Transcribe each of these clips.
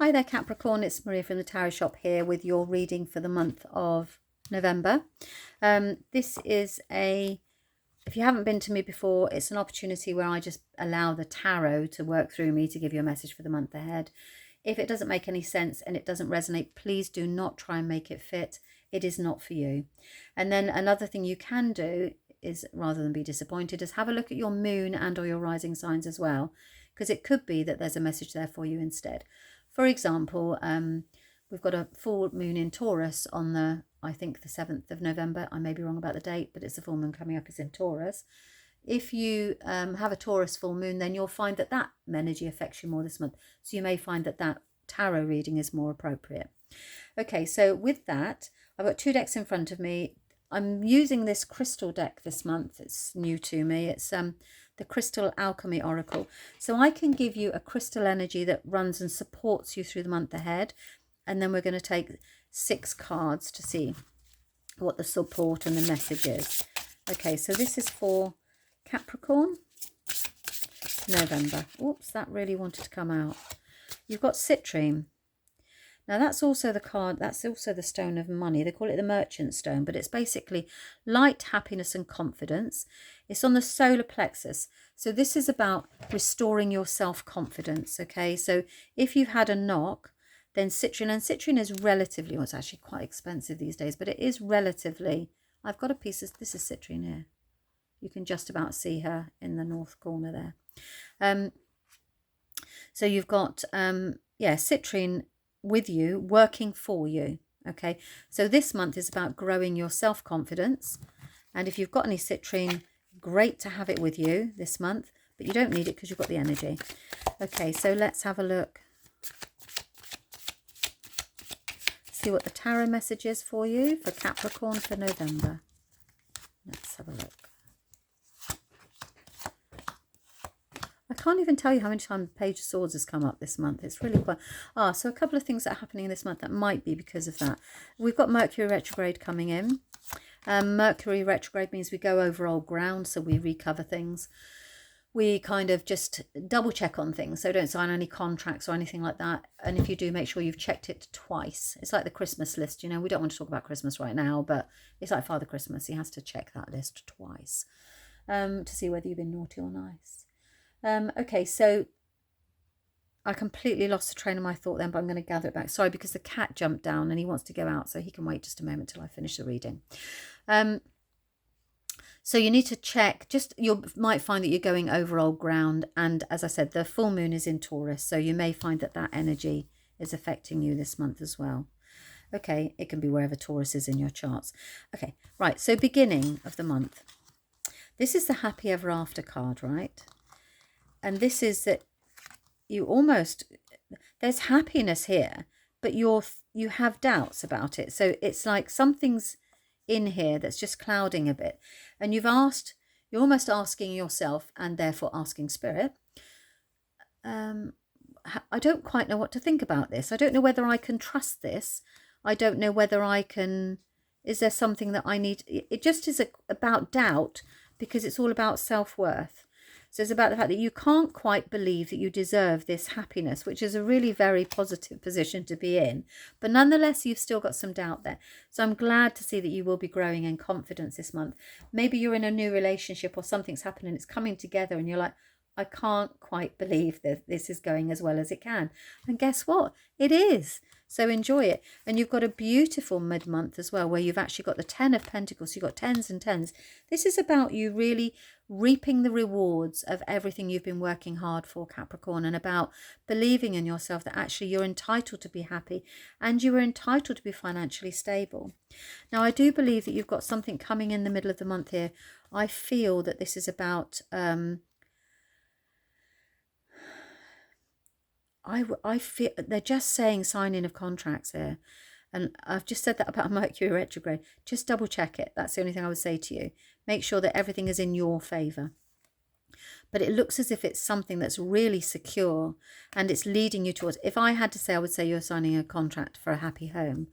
Hi there, Capricorn. It's Maria from the Tarot Shop here with your reading for the month of November. This is if you haven't been to me before, it's an opportunity where I just allow the tarot to work through me to give you a message for the month ahead. If it doesn't make any sense and it doesn't resonate, please do not try and make it fit. It is not for you. And then another thing you can do is, rather than be disappointed, is have a look at your moon and or your rising signs as well, because it could be that there's a message there for you instead. For example, we've got a full moon in Taurus on I think the 7th of November. I may be wrong about the date, but it's the full moon coming up is in Taurus. If you have a Taurus full moon, then you'll find that energy affects you more this month. So you may find that tarot reading is more appropriate. Okay, so with that, I've got two decks in front of me. I'm using this crystal deck this month. It's new to me. It's the Crystal Alchemy Oracle. So I can give you a crystal energy that runs and supports you through the month ahead. And then we're going to take 6 cards to see what the support and the message is. Okay, so this is for Capricorn, November. Oops, that really wanted to come out. You've got citrine. Now that's also the card, that's also the stone of money. They call it the merchant stone, but it's basically light, happiness and confidence. It's on the solar plexus. So this is about restoring your self-confidence, okay? So if you've had a knock, then citrine, and citrine is relatively, well, it's actually quite expensive these days, but it is relatively, I've got a piece of, this is citrine here. You can just about see her in the north corner there. So you've got, citrine with you, working for you, okay? So this month is about growing your self-confidence. And if you've got any citrine, great to have it with you this month, but you don't need it because you've got the energy. Okay, so let's have a look. See what the tarot message is for you for Capricorn for November. Let's have a look. I can't even tell you how many times Page of Swords has come up this month. It's really quite... so a couple of things that are happening this month that might be because of that. We've got Mercury retrograde coming in. Mercury retrograde means we go over old ground, so we recover things. We kind of just double check on things, so don't sign any contracts or anything like that. And if you do, make sure you've checked it twice. It's like the Christmas list, you know. We don't want to talk about Christmas right now, but it's like Father Christmas. He has to check that list twice to see whether you've been naughty or nice. Okay, so I completely lost the train of my thought then, but I'm going to gather it back. Sorry, because the cat jumped down and he wants to go out, so he can wait just a moment till I finish the reading. So you need to check, you might find that you're going over old ground. And as I said, the full moon is in Taurus, so you may find that energy is affecting you this month as well. Okay, it can be wherever Taurus is in your charts. Okay, right, so beginning of the month. This is the Happy Ever After card, right? And this is that there's happiness here, but you have doubts about it. So it's like something's in here that's just clouding a bit. And you're almost asking yourself, and therefore asking Spirit, I don't quite know what to think about this. I don't know whether I can trust this. I don't know whether is there something that I need? It just is about doubt, because it's all about self-worth. So it's about the fact that you can't quite believe that you deserve this happiness, which is a really very positive position to be in. But nonetheless, you've still got some doubt there. So I'm glad to see that you will be growing in confidence this month. Maybe you're in a new relationship or something's happening, it's coming together and you're like, I can't quite believe that this is going as well as it can. And guess what? It is. So enjoy it. And you've got a beautiful mid-month as well, where you've actually got the 10 of Pentacles. You've got 10s and 10s. This is about you really reaping the rewards of everything you've been working hard for, Capricorn, and about believing in yourself that actually you're entitled to be happy and you are entitled to be financially stable. Now, I do believe that you've got something coming in the middle of the month here. I feel that this is about... I feel they're just saying signing of contracts here. And I've just said that about Mercury retrograde. Just double check it. That's the only thing I would say to you. Make sure that everything is in your favour. But it looks as if it's something that's really secure and it's leading you towards... If I had to say, I would say you're signing a contract for a happy home,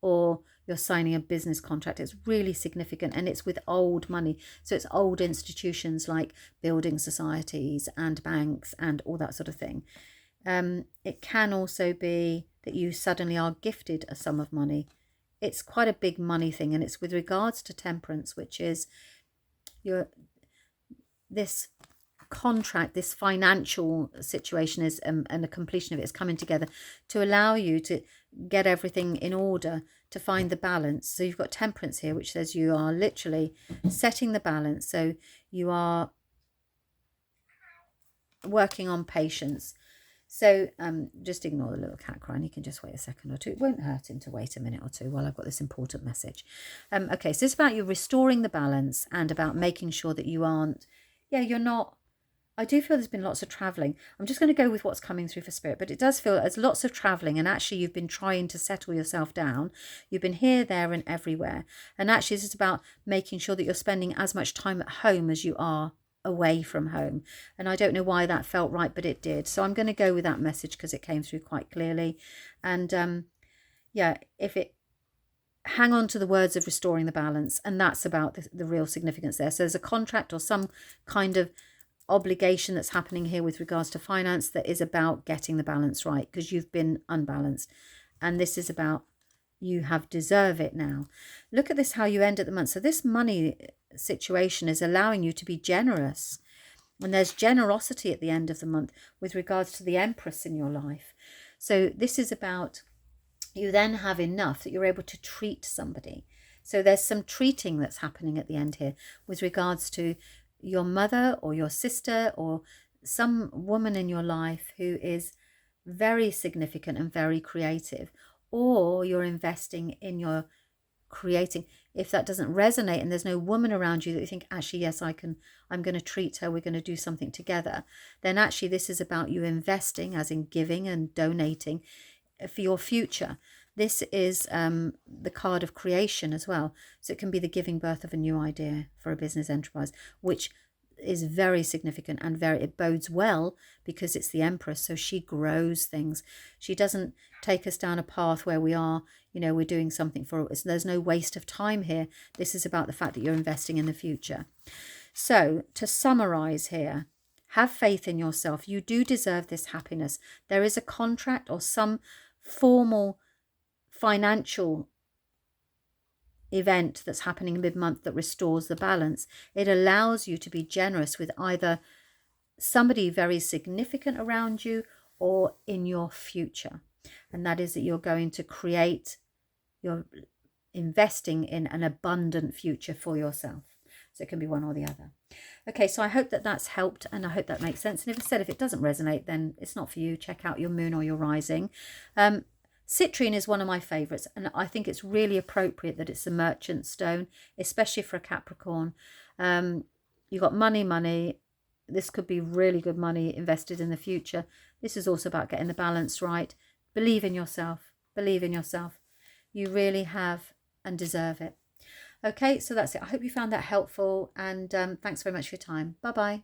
or you're signing a business contract. It's really significant, and it's with old money. So it's old institutions like building societies and banks and all that sort of thing. It can also be that you suddenly are gifted a sum of money. It's quite a big money thing, and it's with regards to temperance, which is this contract, this financial situation is and the completion of it is coming together to allow you to get everything in order, to find the balance. So you've got temperance here, which says you are literally setting the balance. So you are working on patience. So just ignore the little cat crying. You can just wait a second or two. It won't hurt him to wait a minute or two while I've got this important message. Okay, so it's about you restoring the balance and about making sure that you aren't, you're not, I do feel there's been lots of travelling. I'm just going to go with what's coming through for spirit, but it does feel there's lots of travelling, and actually you've been trying to settle yourself down. You've been here, there and everywhere. And actually this is about making sure that you're spending as much time at home as you are away from home. And I don't know why that felt right, but it did. So I'm going to go with that message because it came through quite clearly. And if it, hang on to the words of restoring the balance, and that's about the real significance there. So there's a contract or some kind of obligation that's happening here with regards to finance that is about getting the balance right, because you've been unbalanced, and this is about you have deserve it now. Look at this, how you end at the month. So this money situation is allowing you to be generous, and there's generosity at the end of the month with regards to the Empress in your life. So this is about you then have enough that you're able to treat somebody. So there's some treating that's happening at the end here with regards to your mother or your sister or some woman in your life who is very significant and very creative, or you're investing in your creating. If that doesn't resonate and there's no woman around you that you think, actually, yes, I'm going to treat her, we're going to do something together, then actually this is about you investing, as in giving and donating for your future. This is the card of creation as well. So it can be the giving birth of a new idea for a business enterprise, which is very significant and it bodes well because it's the Empress. So she grows things. She doesn't take us down a path where we are, we're doing something for us. There's no waste of time here. This is about the fact that you're investing in the future. So to summarize here, have faith in yourself. You do deserve this happiness. There is a contract or some formal financial event that's happening mid-month that restores the balance. It allows you to be generous with either somebody very significant around you or in your future. And that is that you're going to create, you're investing in an abundant future for yourself. So it can be one or the other. Okay, so I hope that that's helped, and I hope that makes sense. And if it doesn't resonate, then it's not for you. Check out your moon or your rising. Citrine is one of my favourites, and I think it's really appropriate that it's a merchant stone, especially for a Capricorn. You've got money. This could be really good money invested in the future. This is also about getting the balance right. Believe in yourself. Believe in yourself. You really have and deserve it. Okay, so that's it. I hope you found that helpful, and thanks very much for your time. Bye-bye.